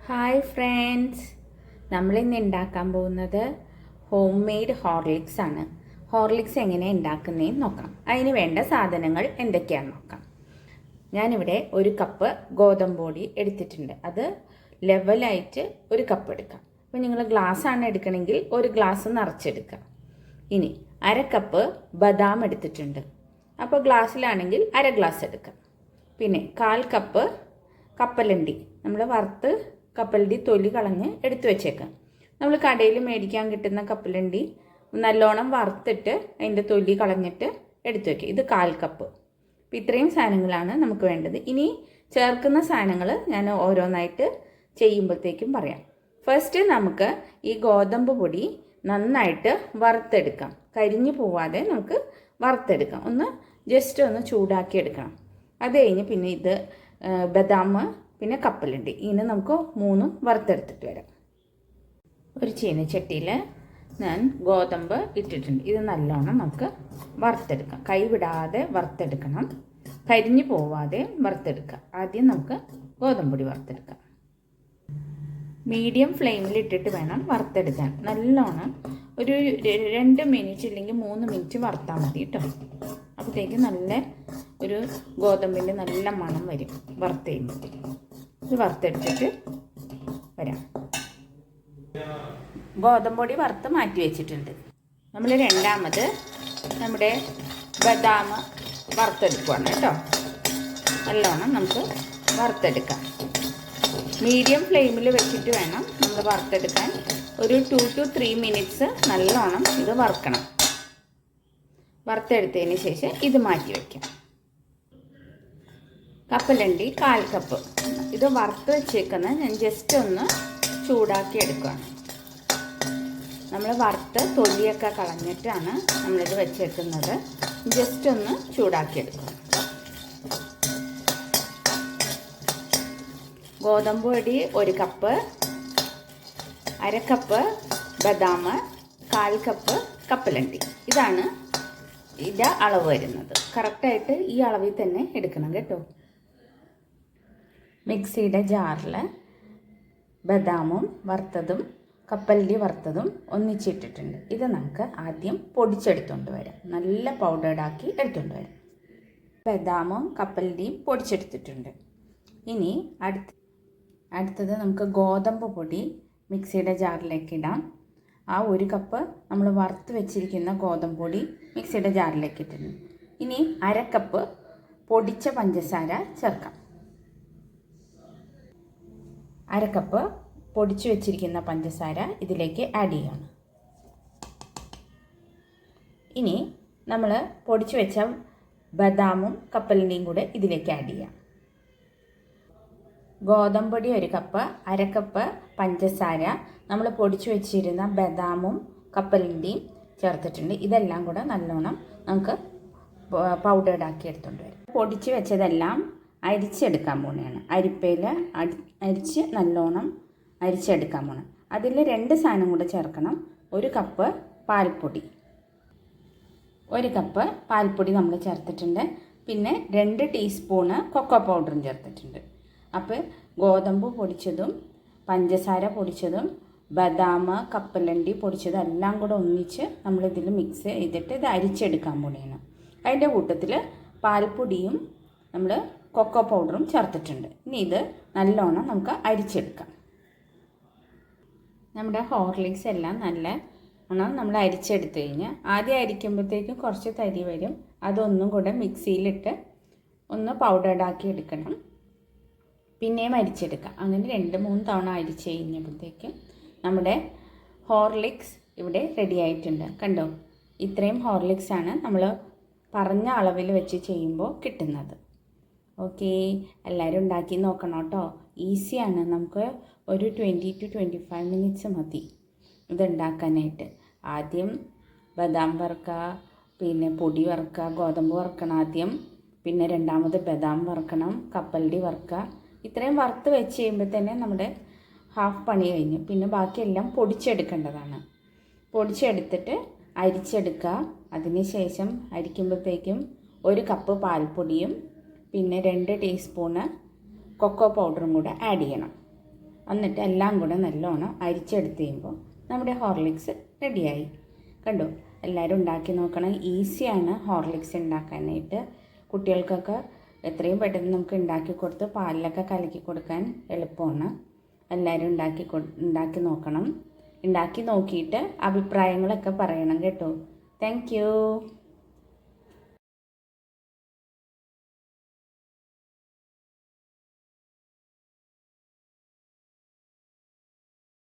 Hi friends, നമ്മളിന്ന് ഉണ്ടാക്കാൻ പോകുന്നത് ഹോം മെയ്ഡ് ഹോർലിക്സ് ആണ്. ഹോർലിക്സ് എങ്ങനെ ഉണ്ടാക്കുന്നതെന്ന് നോക്കാം. അതിന് വേണ്ട സാധനങ്ങൾ എന്തൊക്കെയാണെന്ന് നോക്കാം. ഞാനിവിടെ ഒരു കപ്പ് ഗോതമ്പ് പൊടി എടുത്തിട്ടുണ്ട്. അത് ലെവലായിട്ട് ഒരു കപ്പ് എടുക്കാം. അപ്പോൾ നിങ്ങൾ ഗ്ലാസ്സാണ് എടുക്കണമെങ്കിൽ ഒരു ഗ്ലാസ് നിറച്ചെടുക്കാം. ഇനി അര കപ്പ് ബദാം എടുത്തിട്ടുണ്ട്. അപ്പോൾ ഗ്ലാസ്സിലാണെങ്കിൽ അര ഗ്ലാസ് എടുക്കാം. പിന്നെ 1/4 കപ്പ് കപ്പലണ്ടി നമ്മൾ വറുത്ത് കപ്പലണ്ടി തൊലി കളഞ്ഞ് എടുത്തു വെച്ചേക്കാം. നമ്മൾ കടയിൽ മേടിക്കാൻ കിട്ടുന്ന കപ്പലണ്ടി നല്ലോണം വറുത്തിട്ട് അതിൻ്റെ തൊലി കളഞ്ഞിട്ട് എടുത്തു വയ്ക്കുക. ഇത് 1/4 കപ്പ്. അപ്പോൾ ഇത്രയും സാധനങ്ങളാണ് നമുക്ക് വേണ്ടത്. ഇനി ചേർക്കുന്ന സാധനങ്ങൾ ഞാൻ ഓരോന്നായിട്ട് ചെയ്യുമ്പോഴത്തേക്കും പറയാം. ഫസ്റ്റ് നമുക്ക് ഈ ഗോതമ്പ് പൊടി നന്നായിട്ട് വറുത്തെടുക്കാം. കരിഞ്ഞു പോവാതെ നമുക്ക് വറുത്തെടുക്കാം. ജസ്റ്റ് ഒന്ന് ചൂടാക്കി എടുക്കണം. അത് കഴിഞ്ഞ് പിന്നെ ഇത് ബദാം പിന്നെ കപ്പലണ്ടി ഇങ്ങനെ നമുക്ക് 3 വറുത്തെടുത്തിട്ട് വരാം. ഒരു ചീനച്ചട്ടിയിൽ ഞാൻ ഗോതമ്പ് ഇട്ടിട്ടുണ്ട്. ഇത് നല്ലോണം നമുക്ക് വറുത്തെടുക്കാം. കൈവിടാതെ വറുത്തെടുക്കണം. കരിഞ്ഞു പോവാതെ വറുത്തെടുക്കാം. ആദ്യം നമുക്ക് ഗോതമ്പ് പൊടി വറുത്തെടുക്കാം. മീഡിയം ഫ്ലെയിമിൽ ഇട്ടിട്ട് വേണം വറുത്തെടുക്കാൻ. നല്ലോണം ഒരു 2 മിനിറ്റ് ഇല്ലെങ്കിൽ 3 മിനിറ്റ് വറുത്താൽ മതി കേട്ടോ. അപ്പോഴത്തേക്ക് നല്ല ഒരു ഗോതമ്പിൻ്റെ നല്ല മണം വരും വറുത്ത് കഴിഞ്ഞിട്ട്. ഇത് വറുത്തെടുത്തിട്ട് വരാം. ഗോതമ്പ് പൊടി വറുത്ത് മാറ്റി വെച്ചിട്ടുണ്ട്. നമ്മൾ രണ്ടാമത് നമ്മുടെ ബദാം വറുത്തെടുക്കുകയാണ് കേട്ടോ. നല്ലോണം നമുക്ക് വറുത്തെടുക്കാം. മീഡിയം ഫ്ലെയിമിൽ വെച്ചിട്ട് വേണം നമ്മൾ വറുത്തെടുക്കാൻ. ഒരു 2 to 3 മിനിറ്റ്സ് നല്ലോണം ഇത് വറുക്കണം. വറുത്തെടുത്തതിന് ശേഷം ഇത് മാറ്റി വയ്ക്കാം. കപ്പലണ്ടി 1/4 കപ്പ്. ഇത് വറുത്ത് വെച്ചേക്കുന്ന ഞാൻ ജസ്റ്റ് ഒന്ന് ചൂടാക്കി എടുക്കുകയാണ്. നമ്മൾ വറുത്ത് തൊലിയൊക്കെ കളഞ്ഞിട്ടാണ് നമ്മളിത് വെച്ചേക്കുന്നത്. ജസ്റ്റ് ഒന്ന് ചൂടാക്കി എടുക്കുക. ഗോതമ്പ് പൊടി 1 കപ്പ്, അര കപ്പ് ബദാം, 1/4 കപ്പ് കപ്പലണ്ടി. ഇതാണ് ഇതിൻ്റെ അളവ് വരുന്നത്. കറക്റ്റായിട്ട് ഈ അളവിൽ തന്നെ എടുക്കണം കേട്ടോ. മിക്സിയുടെ ജാറിൽ ബദാമും വറുത്തതും കപ്പലണ്ടി വറുത്തതും ഒന്നിച്ചിട്ടിട്ടുണ്ട്. ഇത് നമുക്ക് ആദ്യം പൊടിച്ചെടുത്തുകൊണ്ട് വരാം. നല്ല പൗഡേർഡാക്കി എടുത്തുകൊണ്ട് വരാം. ബദാമും കപ്പലണ്ടിയും പൊടിച്ചെടുത്തിട്ടുണ്ട്. ഇനി അടുത്തത് നമുക്ക് ഗോതമ്പ് പൊടി മിക്സിയുടെ ജാറിലേക്ക് ഇടാം. ആ 1 കപ്പ് നമ്മൾ വറുത്ത് വെച്ചിരിക്കുന്ന ഗോതമ്പ് പൊടി മിക്സിയുടെ ജാറിലേക്ക് ഇട്ടിട്ടുണ്ട്. ഇനി അര കപ്പ് പൊടിച്ച പഞ്ചസാര ചേർക്കാം. അര കപ്പ് പൊടിച്ചു വെച്ചിരിക്കുന്ന പഞ്ചസാര ഇതിലേക്ക് ആഡ് ചെയ്യണം. ഇനി നമ്മൾ പൊടിച്ചു വെച്ച ബദാമും കപ്പലണ്ടിയും കൂടെ ഇതിലേക്ക് ആഡ് ചെയ്യാം. ഗോതമ്പ് പൊടി 1 കപ്പ്, അര കപ്പ് പഞ്ചസാര, നമ്മൾ പൊടിച്ചു വെച്ചിരുന്ന ബദാമും കപ്പലണ്ടിയും ചേർത്തിട്ടുണ്ട്. ഇതെല്ലാം കൂടെ നല്ലോണം നമുക്ക് പൗഡേർഡാക്കി എടുത്തുകൊണ്ട് വരാം. പൊടിച്ചു വെച്ചതെല്ലാം അരിച്ചെടുക്കാൻ പോവുകയാണ്. അരിപ്പയിൽ അരിച്ച് നല്ലോണം അരിച്ചെടുക്കാൻ പോകണം. അതിൽ 2 സാധനം കൂടെ ചേർക്കണം. 1 കപ്പ് പാൽപ്പൊടി, 1 കപ്പ് പാൽപ്പൊടി നമ്മൾ ചേർത്തിട്ടുണ്ട്. പിന്നെ 2 ടീസ്പൂണ് കൊക്കോ പൗഡറും ചേർത്തിട്ടുണ്ട്. അപ്പോൾ ഗോതമ്പ് പൊടിച്ചതും പഞ്ചസാര പൊടിച്ചതും ബദാം കപ്പലണ്ടി പൊടിച്ചതും എല്ലാം കൂടെ ഒന്നിച്ച് നമ്മളിതിൽ മിക്സ് ചെയ്തിട്ട് ഇത് അരിച്ചെടുക്കാൻ പോവുകയാണ്. അതിൻ്റെ കൂട്ടത്തിൽ പാൽപ്പൊടിയും നമ്മൾ കൊക്കോ പൗഡറും ചേർത്തിട്ടുണ്ട്. ഇനി ഇത് നല്ലോണം നമുക്ക് അരിച്ചെടുക്കാം. നമ്മുടെ ഹോർലിക്സ് എല്ലാം നല്ലോണം നമ്മൾ അരിച്ചെടുത്ത് കഴിഞ്ഞാൽ ആദ്യം അരിക്കുമ്പോഴത്തേക്കും കുറച്ച് തരി വരും. അതൊന്നും കൂടെ മിക്സിയിലിട്ട് ഒന്ന് പൗഡേർഡാക്കി എടുക്കണം. പിന്നെയും അരിച്ചെടുക്കാം. അങ്ങനെ 2-3 തവണ അരിച്ച് കഴിഞ്ഞപ്പോഴത്തേക്കും നമ്മുടെ ഹോർലിക്സ് ഇവിടെ റെഡി ആയിട്ടുണ്ട്. കണ്ടോ, ഇത്രയും ഹോർലിക്സാണ് നമ്മൾ പറഞ്ഞ അളവിൽ വെച്ച് ചെയ്യുമ്പോൾ കിട്ടുന്നത്. ഓക്കെ, എല്ലാവരും ഉണ്ടാക്കി നോക്കണം കേട്ടോ. ഈസിയാണ്. നമുക്ക് ഒരു 20 to 25 മിനിറ്റ്സ് മതി ഇതുണ്ടാക്കാനായിട്ട്. ആദ്യം ബദാം വറുക്കുക, പിന്നെ പൊടി വറുക്കുക, ഗോതമ്പ് വറുക്കണം ആദ്യം, പിന്നെ രണ്ടാമത് ബദാം വറുക്കണം, കപ്പലണ്ടി വറുക്കുക. ഇത്രയും വറുത്ത് വെച്ച് കഴിയുമ്പോൾ തന്നെ നമ്മുടെ ഹാഫ് പണി കഴിഞ്ഞു. പിന്നെ ബാക്കിയെല്ലാം പൊടിച്ചെടുക്കേണ്ടതാണ്. പൊടിച്ചെടുത്തിട്ട് അരിച്ചെടുക്കുക. അതിന് ശേഷം അരിക്കുമ്പോഴത്തേക്കും 1 കപ്പ് പാൽപ്പൊടിയും പിന്നെ 2 ടീസ്പൂണ് കൊക്കോ പൗഡറും കൂടെ ആഡ് ചെയ്യണം. എന്നിട്ട് എല്ലാം കൂടെ നല്ലോണം അരിച്ചെടുത്ത് കഴിയുമ്പോൾ നമ്മുടെ ഹോർലിക്സ് റെഡിയായി. കണ്ടോ? എല്ലാവരും ഉണ്ടാക്കി നോക്കണം. ഈസിയാണ് ഹോർലിക്സ് ഉണ്ടാക്കാനായിട്ട്. കുട്ടികൾക്കൊക്കെ എത്രയും പെട്ടെന്ന് നമുക്ക് ഉണ്ടാക്കി കൊടുത്ത് പാലിലൊക്കെ കലക്കി കൊടുക്കാൻ എളുപ്പമാണ്. എല്ലാവരും ഉണ്ടാക്കി നോക്കണം. ഉണ്ടാക്കി നോക്കിയിട്ട് അഭിപ്രായങ്ങളൊക്കെ പറയണം കേട്ടോ. Thank you.